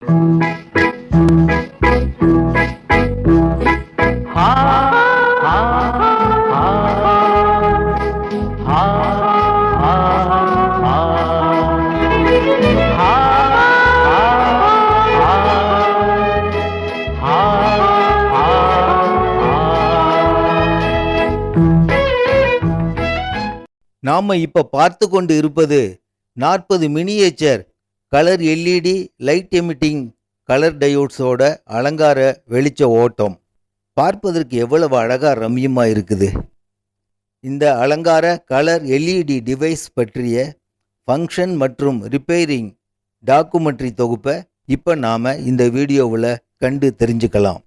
நாம இப்ப பார்த்து கொண்டு இருப்பது 40 miniature colour LED light emitting colour டயோட்ஸோட அலங்கார வெளிச்ச ஓட்டம். பார்ப்பதற்கு எவ்வளவு அழகா ரம்யமா இருக்குது. இந்த அலங்கார கலர் எல்இடி டிவைஸ் பற்றிய ஃபங்க்ஷன் மற்றும் ரிப்பேரிங் டாக்குமெண்ட்ரி தொகுப்பை இப்போ நாம இந்த வீடியோவில் கண்டு தெரிஞ்சுக்கலாம்.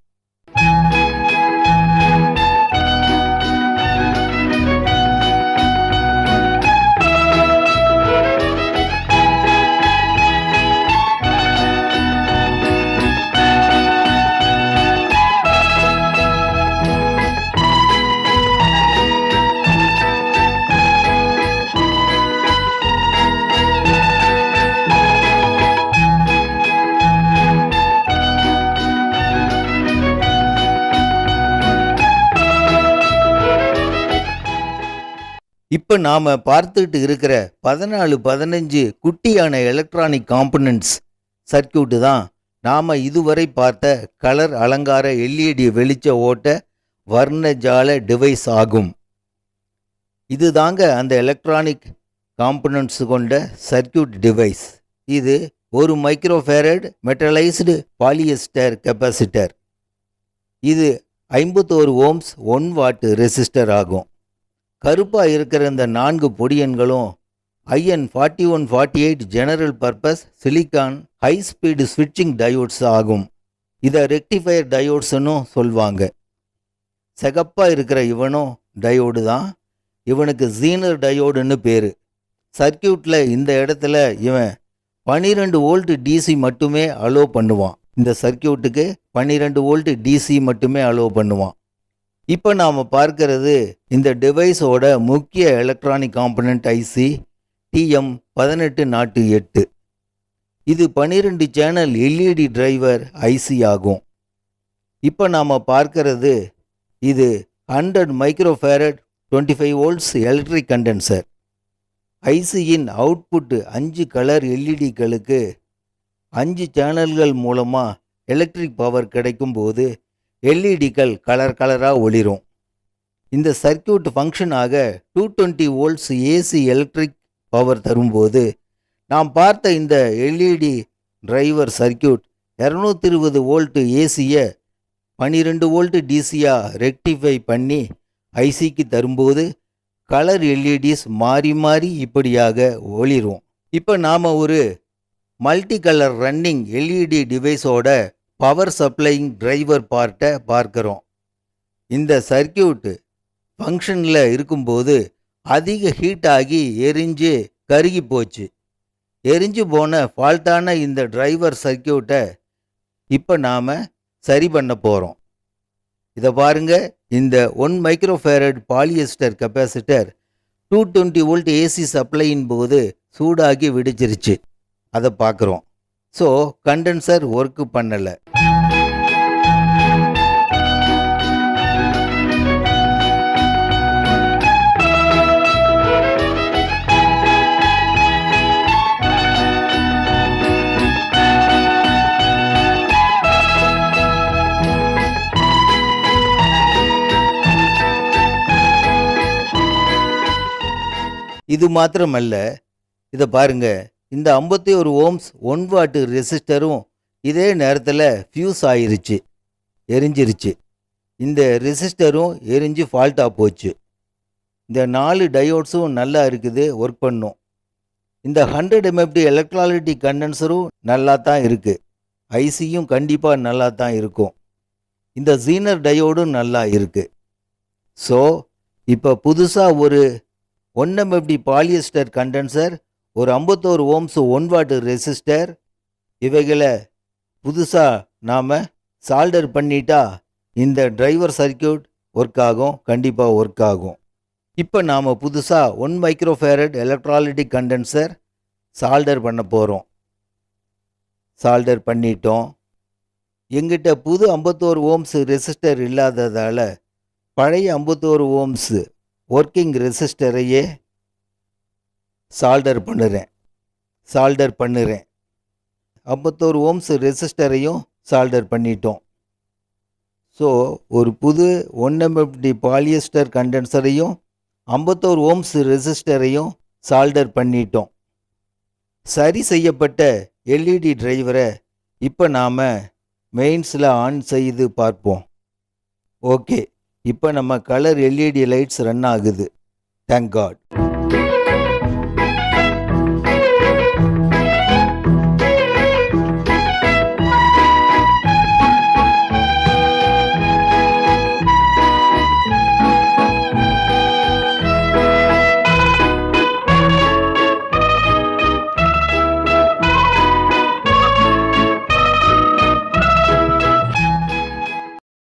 இப்போ நாம் பார்த்துட்டு இருக்கிற 14-15 குட்டியான எலக்ட்ரானிக் காம்பனன்ட்ஸ் சர்க்கியூட்டு தான் நாம் இதுவரை பார்த்த கலர் அலங்கார எல்இடி வெளிச்ச ஓட்ட வர்ணஜால டிவைஸ் ஆகும். இது தாங்க அந்த எலக்ட்ரானிக் காம்பனன்ட்ஸ் கொண்ட சர்க்கியூட் டிவைஸ். இது ஒரு மைக்ரோஃபேரட் மெட்டலைஸ்டு பாலியஸ்டர் கெப்பாசிட்டர். இது 51 ஓம்ஸ் 1 வாட் ரெசிஸ்டர் ஆகும். கருப்பாக இருக்கிற இந்த 4 பொடியன்களும் IN4148 general purpose silicon high speed ஸ்விட்சிங் டயோட்ஸ் ஆகும். இதை ரெக்டிஃபயர் டயோட்ஸ்னு சொல்வாங்க. சிகப்பாக இருக்கிற இவனும் டயோடு தான். இவனுக்கு ஜீனர் டயோடுன்னு பேர். சர்க்கியூட்டில் இந்த இடத்துல இவன் 12 வோல்ட் டிசி மட்டுமே அலோ பண்ணுவான். இந்த சர்க்கியூட்டுக்கு 12 வோல்ட் டிசி மட்டுமே அலோ பண்ணுவான். இப்போ நாம் பார்க்கறது இந்த டிவைஸோட முக்கிய எலக்ட்ரானிக் காம்பனண்ட் ஐசி TM1808. இது 12 சேனல் எல்இடி டிரைவர் ஐசி ஆகும். இப்போ நாம் பார்க்கறது இது 100 மைக்ரோஃபேரட் 25 வோல்ட்ஸ் எலக்ட்ரிக் கண்டென்சர். ஐசியின் அவுட்புட் 5 கலர் எல்இடிகளுக்கு 5 சேனல்கள் மூலமாக எலக்ட்ரிக் பவர் கிடைக்கும் போது எல்இடிக்கள் கலராக ஒளிரும். இந்த சர்க்கியூட் ஃபங்க்ஷனாக 220 வோல்ட்ஸ் ஏசி எலக்ட்ரிக் பவர் தரும்போது நாம் பார்த்த இந்த எல்இடி டிரைவர் சர்க்கியூட் 220 வோல்ட் ஏசியை 12 வோல்ட் டிசியாக ரெக்டிஃபை பண்ணி ஐசிக்கு தரும்போது கலர் எல்இடிஸ் மாறி மாறி இப்படியாக ஒளிரும். இப்போ நாம் ஒரு மல்டி கலர் ரன்னிங் எல்இடி டிவைஸோட பவர் சப்ளைங் டிரைவர் பார்ட்டை பார்க்குறோம். இந்த சர்க்கியூட் ஃபங்க்ஷனில் இருக்கும்போது அதிக ஹீட் ஆகி எரிஞ்சு கருகி போச்சு. எரிஞ்சு போன ஃபால்ட்டான இந்த டிரைவர் சர்க்கியூட்டை இப்போ நாம் சரி பண்ண போகிறோம். இதை பாருங்க, இந்த 1 microfarad polyester capacitor 220 volt AC சப்ளையின் போது சூடாகி வெடிச்சிருச்சு. அதை பார்க்குறோம். ஸோ கண்டென்சர் ஒர்க்கு பண்ணலை. இது மாத்திரமல்ல, இதை பாருங்க, இந்த 51 ஓம்ஸ் 1 வாட் ரெசிஸ்டரும் இதே நேரத்தில் ஃபியூஸ் ஆயிருச்சு, எரிஞ்சிருச்சு. இந்த ரெசிஸ்டரும் எரிஞ்சு ஃபால்ட்டாக போச்சு. இந்த 4 டயோட்ஸும் நல்லா இருக்குது, ஒர்க் பண்ணும். இந்த 100 MFD எலக்ட்ராலிட்டிக் கண்டென்சரும் நல்லா தான் இருக்குது. ஐசியும் கண்டிப்பாக நல்லா தான் இருக்கும். இந்த ஜீனர் டயோடும் நல்லா இருக்குது. ஸோ இப்போ புதுசாக ஒரு 1 MFD பாலியஸ்டர் கண்டென்சர், ஒரு 51 ஓம்ஸ் 1 வாட் ரெசிஸ்டர், இவைகளை புதுசாக நாம் சால்டர் பண்ணிட்டா இந்த டிரைவர் சர்க்கியூட் ஒர்க் ஆகும், கண்டிப்பாக ஒர்க் ஆகும். இப்போ நாம் புதுசாக 1 மைக்ரோஃபேரட் எலக்ட்ராலிட்டிக் கண்டென்சர் சால்டர் பண்ண போகிறோம். சால்டர் பண்ணிட்டோம். எங்கிட்ட புது 51 ஓம்ஸ் ரெசிஸ்டர் இல்லாததால் பழைய 51 ஓம்ஸ் ஒர்க்கிங் ரெசிஸ்டரையே சால்டர் பண்ணுறேன். 51 ஓம்ஸ் ரெசிஸ்டரையும் சால்டர் பண்ணிட்டோம். ஸோ ஒரு புது 1 பாலியஸ்டர் கண்டென்சரையும் 51 ஓம்ஸ் ரெசிஸ்டரையும் சால்டர் பண்ணிட்டோம். சரி செய்யப்பட்ட எல்இடி டிரைவரை இப்போ நாம் மெயின்ஸில் ஆன் செய்து பார்ப்போம். ஓகே, இப்போ நம்ம கலர் எல்இடி லைட்ஸ் ரன் ஆகுது. Thank God.